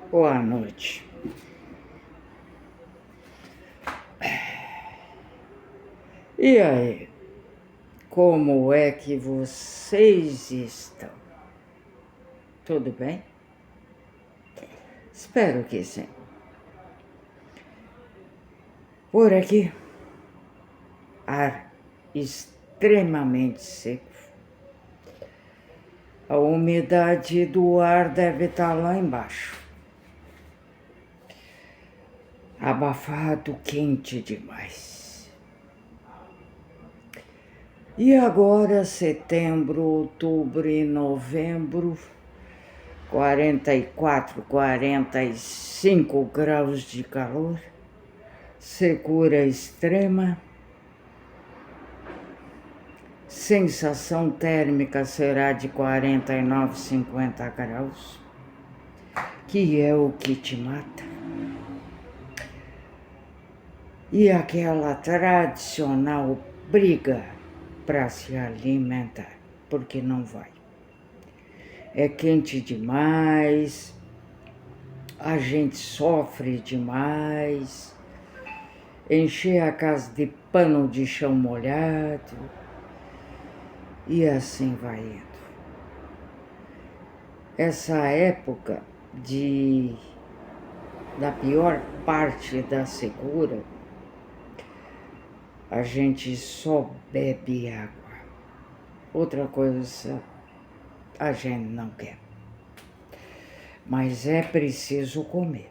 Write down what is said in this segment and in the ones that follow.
Boa noite. E aí, como é que vocês estão? Tudo bem? Espero que sim. Por aqui, ar extremamente seco. A umidade do ar deve estar lá embaixo. Abafado, quente demais. E agora, setembro, outubro e novembro, 44, 45 graus de calor, secura extrema, sensação térmica será de 49, 50 graus, que é o que te mata. E aquela tradicional briga para se alimentar, porque não vai. É quente demais, a gente sofre demais, encher a casa de pano de chão molhado, e assim vai indo. Essa época da pior parte da secura, a gente só bebe água. Outra coisa a gente não quer. Mas é preciso comer.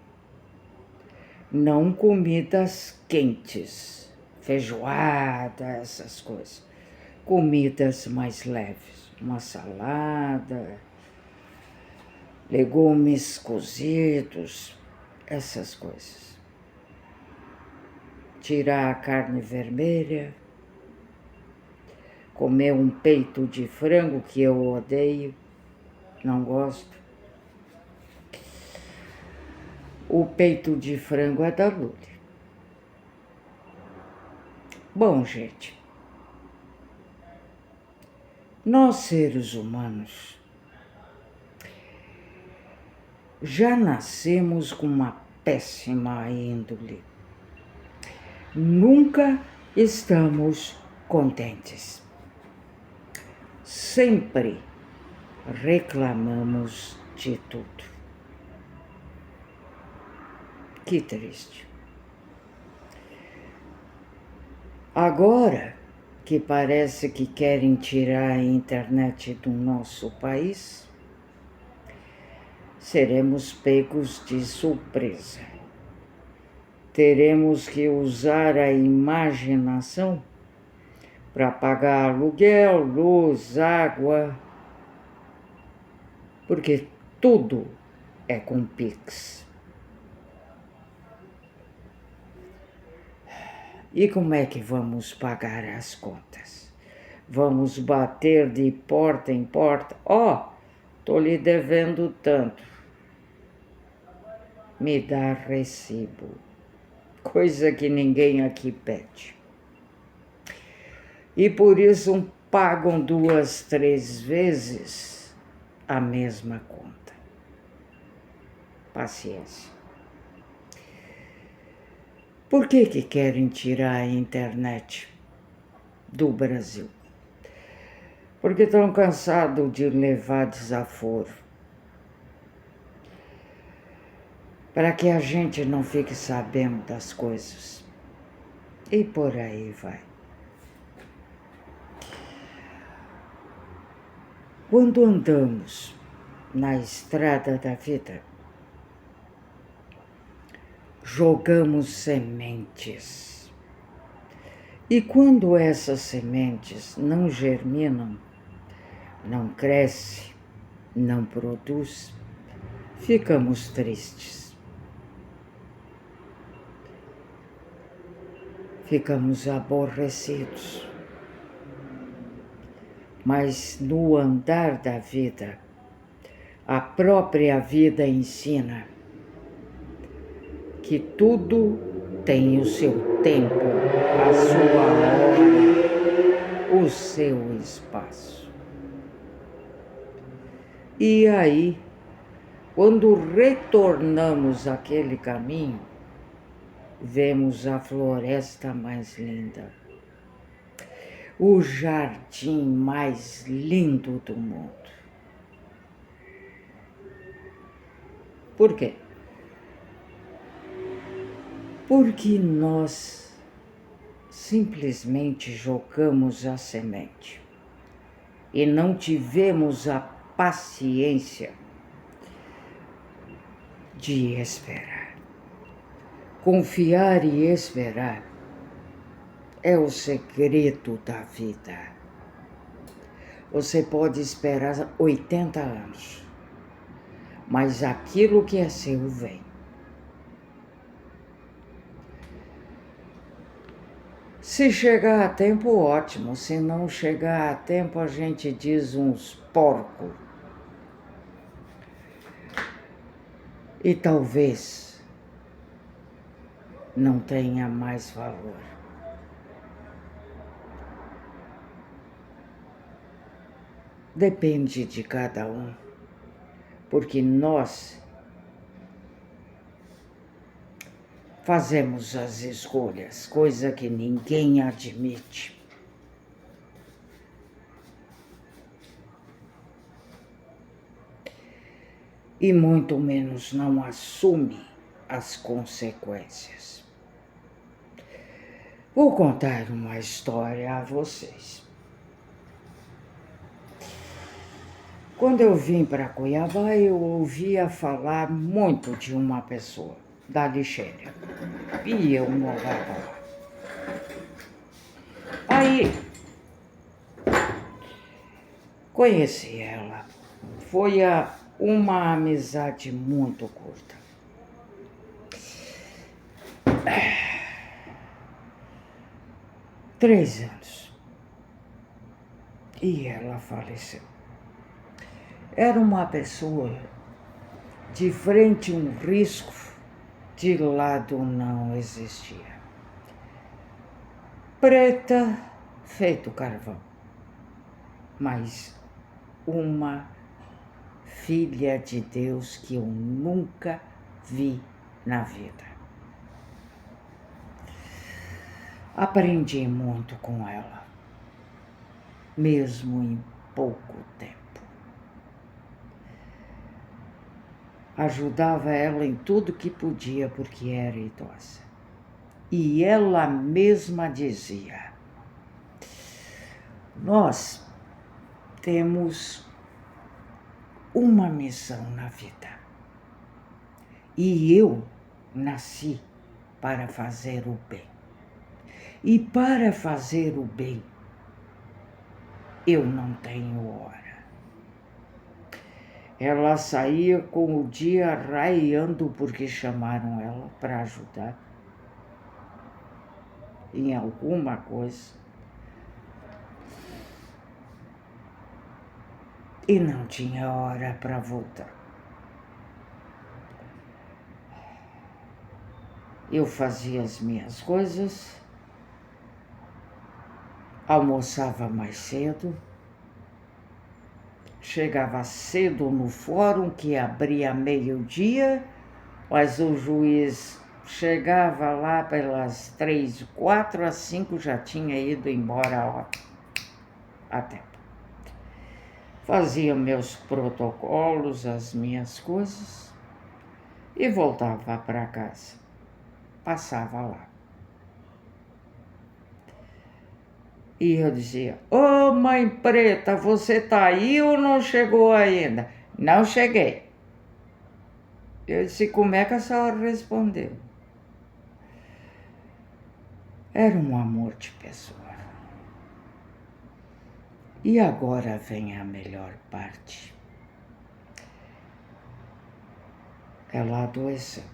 Não comidas quentes, feijoada, essas coisas. Comidas mais leves, uma salada, legumes cozidos, essas coisas. Tirar a carne vermelha, comer um peito de frango que eu odeio, não gosto. O peito de frango é da Lúlia. Bom, gente, nós seres humanos já nascemos com uma péssima índole. Nunca estamos contentes. Sempre reclamamos de tudo. Que triste. Agora que parece que querem tirar a internet do nosso país, seremos pegos de surpresa. Teremos que usar a imaginação para pagar aluguel, luz, água, porque tudo é com Pix. E como é que vamos pagar as contas? Vamos bater de porta em porta? Tô lhe devendo tanto. Me dá recibo. Coisa que ninguém aqui pede. E por isso pagam 2, 3 vezes a mesma conta. Paciência. Por que querem tirar a internet do Brasil? Porque estão cansados de levar desaforo. Para que a gente não fique sabendo das coisas. E por aí vai. Quando andamos na estrada da vida, jogamos sementes. E quando essas sementes não germinam, não crescem, não produzem, ficamos tristes. Ficamos aborrecidos. Mas no andar da vida, a própria vida ensina que tudo tem o seu tempo, a sua hora, o seu espaço. E aí Quando retornamos àquele caminho, vemos a floresta mais linda, o jardim mais lindo do mundo. Por quê? Porque nós simplesmente jogamos a semente e não tivemos a paciência de esperar. Confiar e esperar é o segredo da vida. Você pode esperar 80 anos, mas aquilo que é seu vem. Se chegar a tempo, ótimo. Se não chegar a tempo, a gente diz uns porcos. E talvez não tenha mais valor. Depende de cada um, porque nós fazemos as escolhas, coisa que ninguém admite. E muito menos não assume as consequências. Vou contar uma história a vocês. Quando eu vim para Cuiabá, eu ouvia falar muito de uma pessoa, da Lixéria, e eu morava lá. Aí, conheci ela. Foi uma amizade muito curta. 3 anos. E ela faleceu. Era uma pessoa de frente um risco, de lado não existia. Preta, feito carvão, mas uma filha de Deus que eu nunca vi na vida. Aprendi muito com ela, mesmo em pouco tempo. Ajudava ela em tudo que podia, porque era idosa. E ela mesma dizia: nós temos uma missão na vida. E eu nasci para fazer o bem. E para fazer o bem, eu não tenho hora. Ela saía com o dia raiando porque chamaram ela para ajudar em alguma coisa. E não tinha hora para voltar. Eu fazia as minhas coisas, almoçava mais cedo, chegava cedo no fórum, que abria meio-dia, mas o juiz chegava lá pelas 3, 4 às 5, já tinha ido embora a tempo. Fazia meus protocolos, as minhas coisas e voltava para casa. Passava lá. E eu dizia: ô mãe preta, você tá aí ou não chegou ainda? Não cheguei. Eu disse: como é que a senhora respondeu? Era um amor de pessoa. E agora vem a melhor parte. Ela adoeceu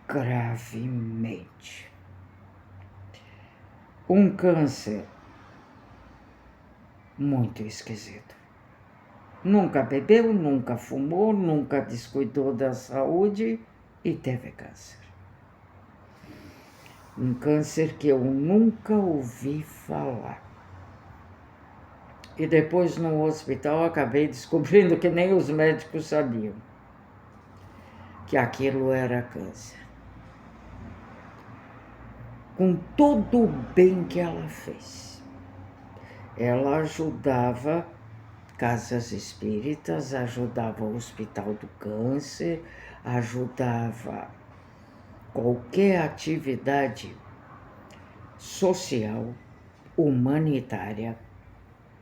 gravemente. Um câncer muito esquisito. Nunca bebeu, nunca fumou, nunca descuidou da saúde e teve câncer. Um câncer que eu nunca ouvi falar. E depois no hospital acabei descobrindo que nem os médicos sabiam. que aquilo era câncer. Com todo o bem que ela fez, ela ajudava casas espíritas, ajudava o Hospital do Câncer, ajudava qualquer atividade social, humanitária,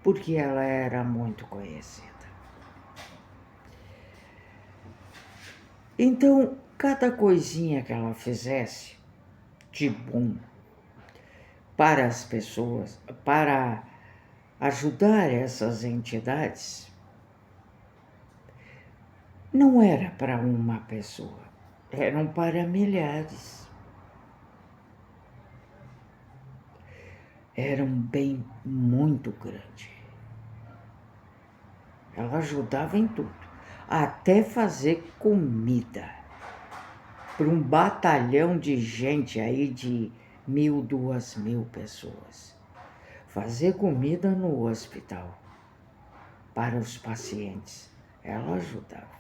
porque ela era muito conhecida. Então, cada coisinha que ela fizesse de bom para as pessoas, para ajudar essas entidades, não era para uma pessoa, eram para milhares. Era um bem muito grande. Ela ajudava em tudo, até fazer comida para um batalhão de gente aí de 1.000, 2.000 pessoas. Fazer comida no hospital para os pacientes, ela ajudava.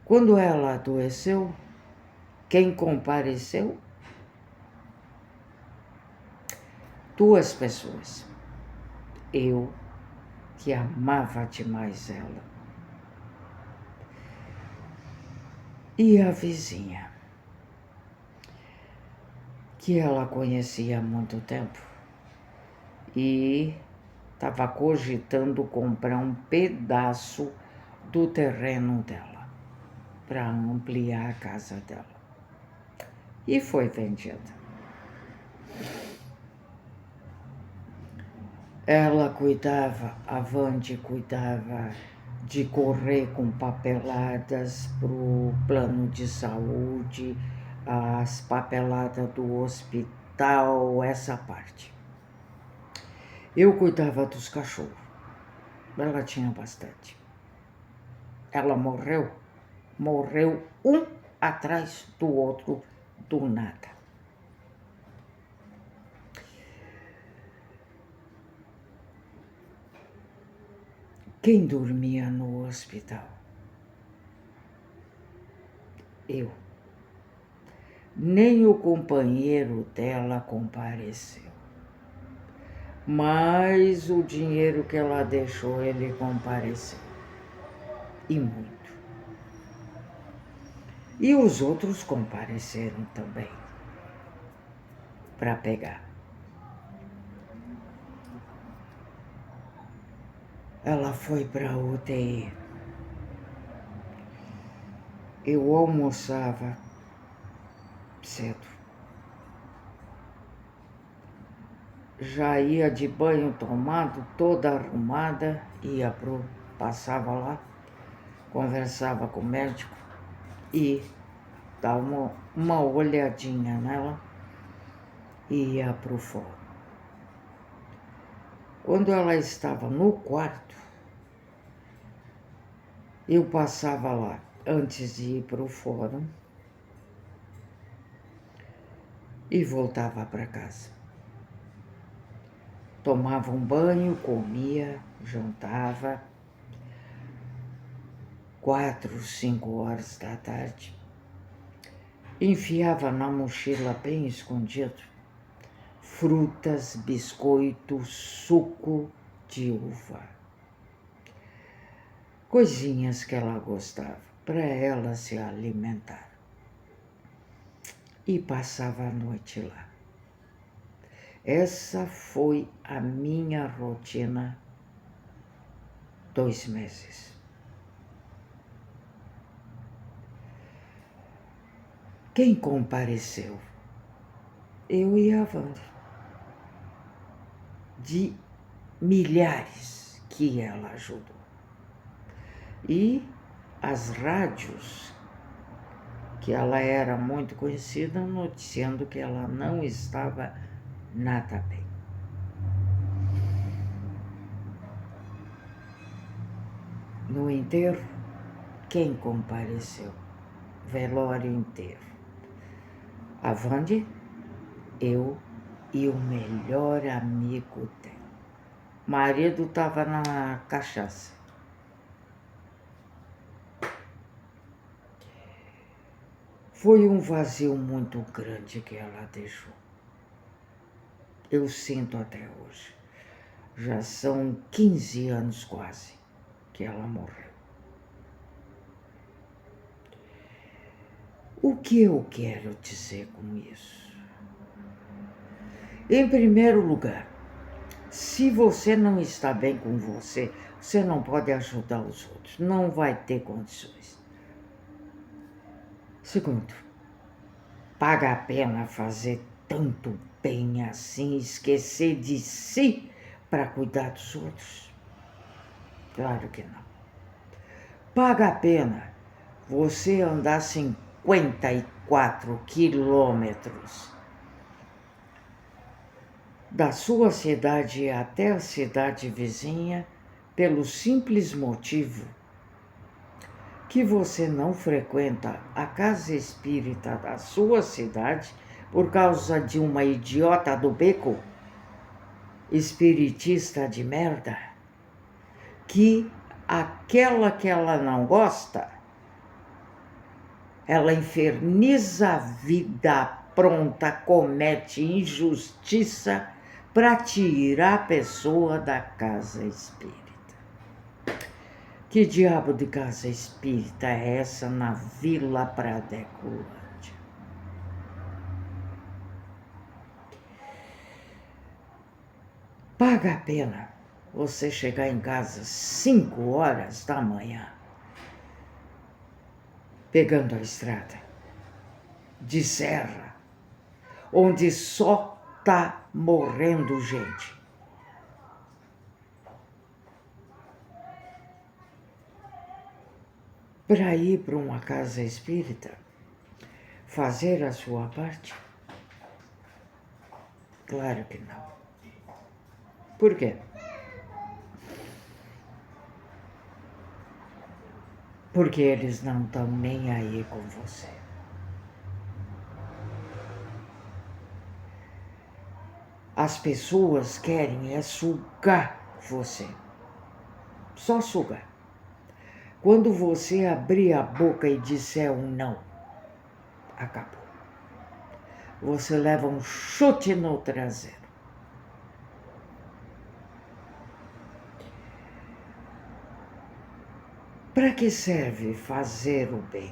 Quando ela adoeceu, quem compareceu? 2 pessoas. Eu, que amava demais ela, e a vizinha, que ela conhecia há muito tempo e estava cogitando comprar um pedaço do terreno dela para ampliar a casa dela. E foi vendida. Ela cuidava, a Vande cuidava de correr com papeladas para o plano de saúde, as papeladas do hospital, essa parte. Eu cuidava dos cachorros. Ela tinha bastante. Ela morreu um atrás do outro, do nada. Quem dormia no hospital? Eu. Nem o companheiro dela compareceu. Mas o dinheiro que ela deixou, ele compareceu. E muito. E os outros compareceram também para pegar. Ela foi para a UTI. Eu almoçava cedo. Já ia de banho tomado, toda arrumada, passava lá, conversava com o médico e dava uma olhadinha nela e ia pro fórum. Quando ela estava no quarto, eu passava lá antes de ir pro fórum e voltava para casa. Tomava um banho, comia, jantava, 4, 5 horas da tarde. Enfiava na mochila bem escondido frutas, biscoitos, suco de uva. Coisinhas que ela gostava para ela se alimentar. E passava a noite lá. Essa foi a minha rotina 2 meses. Quem compareceu? Eu e a Wanda. De milhares que ela ajudou. E as rádios, que ela era muito conhecida, noticiando que ela não estava nada bem. No enterro, quem compareceu? Velório inteiro. A Vande, eu e o melhor amigo dela. O marido estava na cachaça. Foi um vazio muito grande que ela deixou. Eu sinto até hoje. Já são 15 anos quase que ela morreu. O que eu quero dizer com isso? Em primeiro lugar, se você não está bem com você, você não pode ajudar os outros, não vai ter condições. Segundo, paga a pena fazer tanto bem assim, esquecer de si para cuidar dos outros? Claro que não. Paga a pena você andar 54 quilômetros da sua cidade até a cidade vizinha pelo simples motivo que você não frequenta a casa espírita da sua cidade por causa de uma idiota do beco, espiritista de merda, que aquela que ela não gosta, ela inferniza a vida pronta, comete injustiça para tirar a pessoa da casa espírita. Que diabo de casa espírita é essa na Vila Pradecolândia? Paga a pena você chegar em casa 5 horas da manhã, pegando a estrada de serra, onde só tá morrendo gente. Para ir para uma casa espírita, fazer a sua parte? Claro que não. Por quê? Porque eles não estão nem aí com você. As pessoas querem sugar você. Só sugar. Quando você abrir a boca e disser um não, acabou. Você leva um chute no traseiro. Para que serve fazer o bem?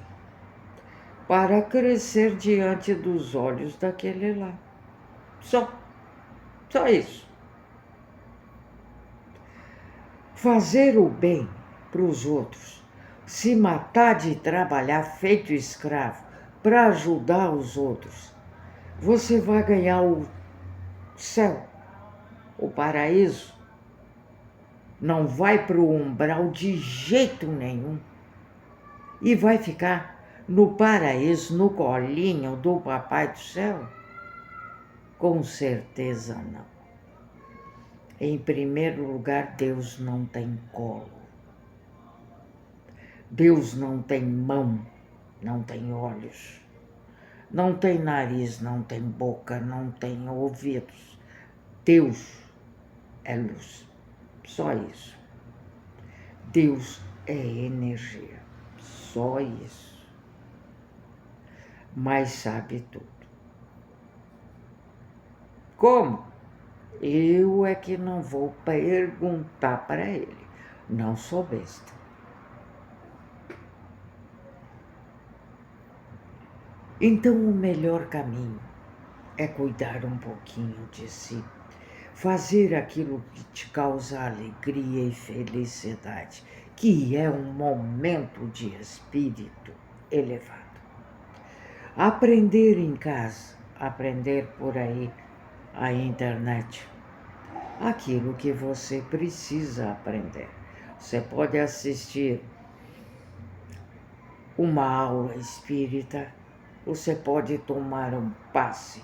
Para crescer diante dos olhos daquele lá. Só isso. Fazer o bem para os outros, se matar de trabalhar feito escravo para ajudar os outros, você vai ganhar o céu, o paraíso. Não vai para o umbral de jeito nenhum. E vai ficar no paraíso, no colinho do Papai do Céu? Com certeza não. Em primeiro lugar, Deus não tem colo. Deus não tem mão, não tem olhos, não tem nariz, não tem boca, não tem ouvidos. Deus é luz, só isso. Deus é energia, só isso. Mas sabe tudo. Como? Eu é que não vou perguntar para ele. Não sou besta. Então o melhor caminho é cuidar um pouquinho de si. Fazer aquilo que te causa alegria e felicidade, que é um momento de espírito elevado. Aprender em casa, aprender por aí, a internet, aquilo que você precisa aprender. Você pode assistir uma aula espírita, você pode tomar um passe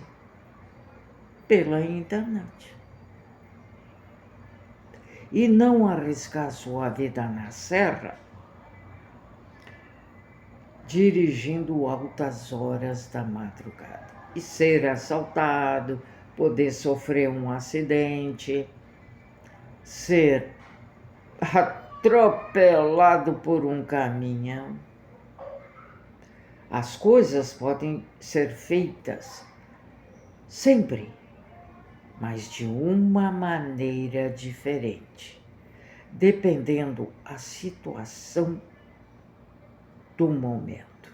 pela internet. E não arriscar sua vida na serra, dirigindo altas horas da madrugada. E ser assaltado, poder sofrer um acidente, ser atropelado por um caminhão. As coisas podem ser feitas sempre, mas de uma maneira diferente, dependendo a situação do momento.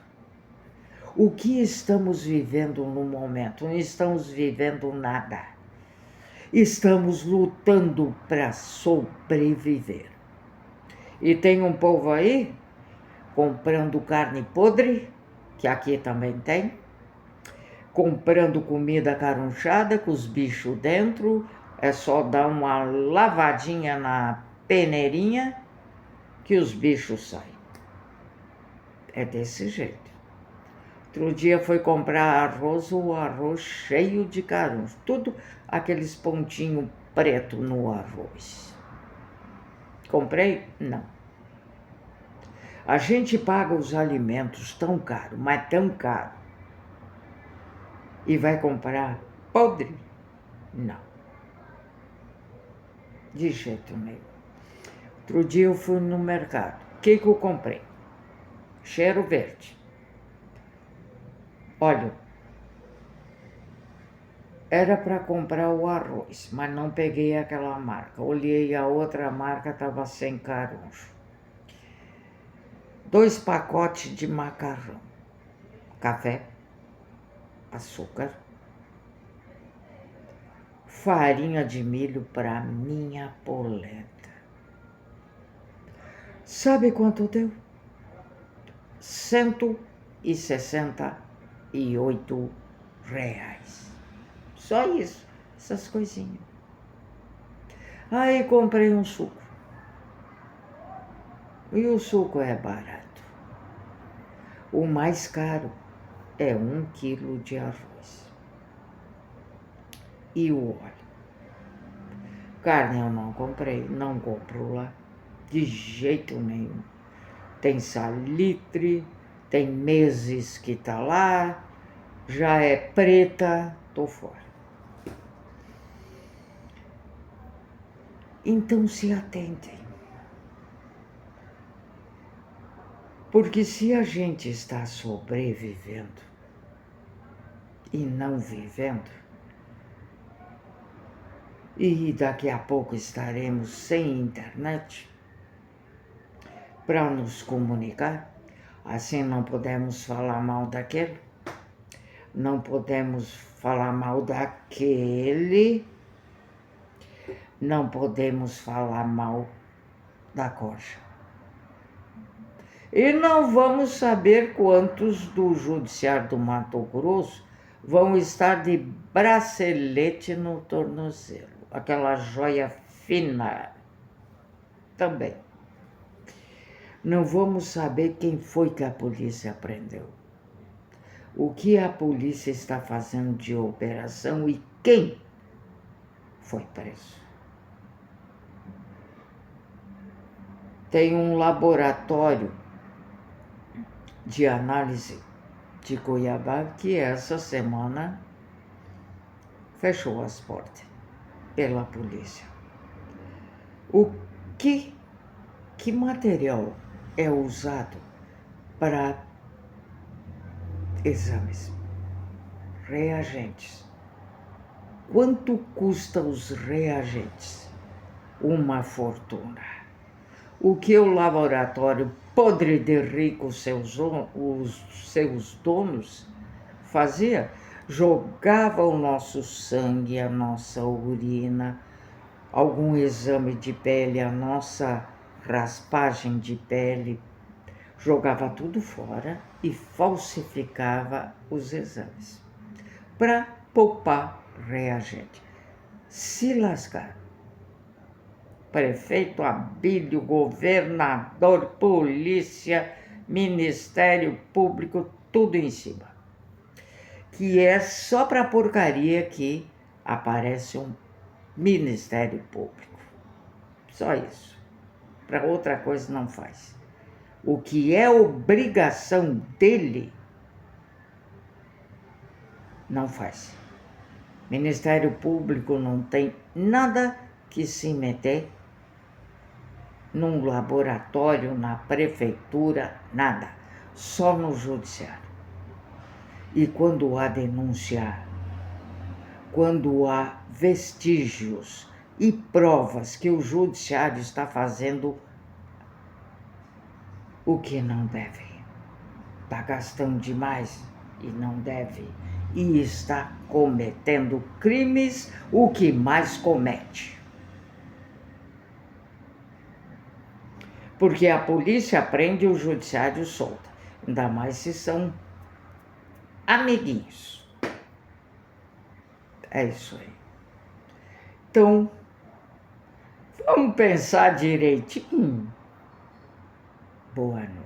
O que estamos vivendo no momento? Não estamos vivendo nada. Estamos lutando para sobreviver. E tem um povo aí comprando carne podre, que aqui também tem, comprando comida carunchada com os bichos dentro, é só dar uma lavadinha na peneirinha que os bichos saem. É desse jeito. Outro dia foi comprar arroz, o arroz cheio de caruncho, tudo aqueles pontinhos preto no arroz. Comprei? Não. A gente paga os alimentos tão caro, mas tão caro. E vai comprar podre? Não. De jeito nenhum. Outro dia eu fui no mercado. O que eu comprei? Cheiro verde. Olha, era para comprar o arroz, mas não peguei aquela marca. Olhei a outra marca, estava sem caruncho. 2 pacotes de macarrão, café, açúcar, farinha de milho para minha polenta. Sabe quanto deu? R$168. Só isso, essas coisinhas. Aí comprei um suco. E o suco é barato. O mais caro é 1 quilo de arroz. E o óleo. Carne eu não comprei, não compro lá. De jeito nenhum. Tem salitre, tem meses que tá lá, já é preta, tô fora. Então se atentem. Porque se a gente está sobrevivendo e não vivendo, e daqui a pouco estaremos sem internet para nos comunicar, assim não podemos falar mal daquele, não podemos falar mal daquele, não podemos falar mal da coxa. E não vamos saber quantos do Judiciário do Mato Grosso vão estar de bracelete no tornozelo, aquela joia fina também. Não vamos saber quem foi que a polícia prendeu, o que a polícia está fazendo de operação e quem foi preso. Tem um laboratório de análise de Cuiabá que essa semana fechou as portas pela polícia. Que material é usado para exames? Reagentes. Quanto custam os reagentes? Uma fortuna. O que o laboratório podre de rico, os seus donos, fazia? Jogava o nosso sangue, a nossa urina, algum exame de pele, a nossa raspagem de pele, jogava tudo fora e falsificava os exames para poupar reagente. Se lascaram. Prefeito Abílio, governador, polícia, Ministério Público, tudo em cima. Que é só para porcaria que aparece um Ministério Público. Só isso. Para outra coisa não faz. O que é obrigação dele, não faz. Ministério Público não tem nada que se meter num laboratório, na prefeitura, nada. Só no judiciário. E quando há denúncia, quando há vestígios e provas que o judiciário está fazendo o que não deve, está gastando demais e não deve, e está cometendo crimes, o que mais comete. Porque a polícia prende e o judiciário solta, ainda mais se são amiguinhos. É isso aí. Então, vamos pensar direitinho. Boa noite.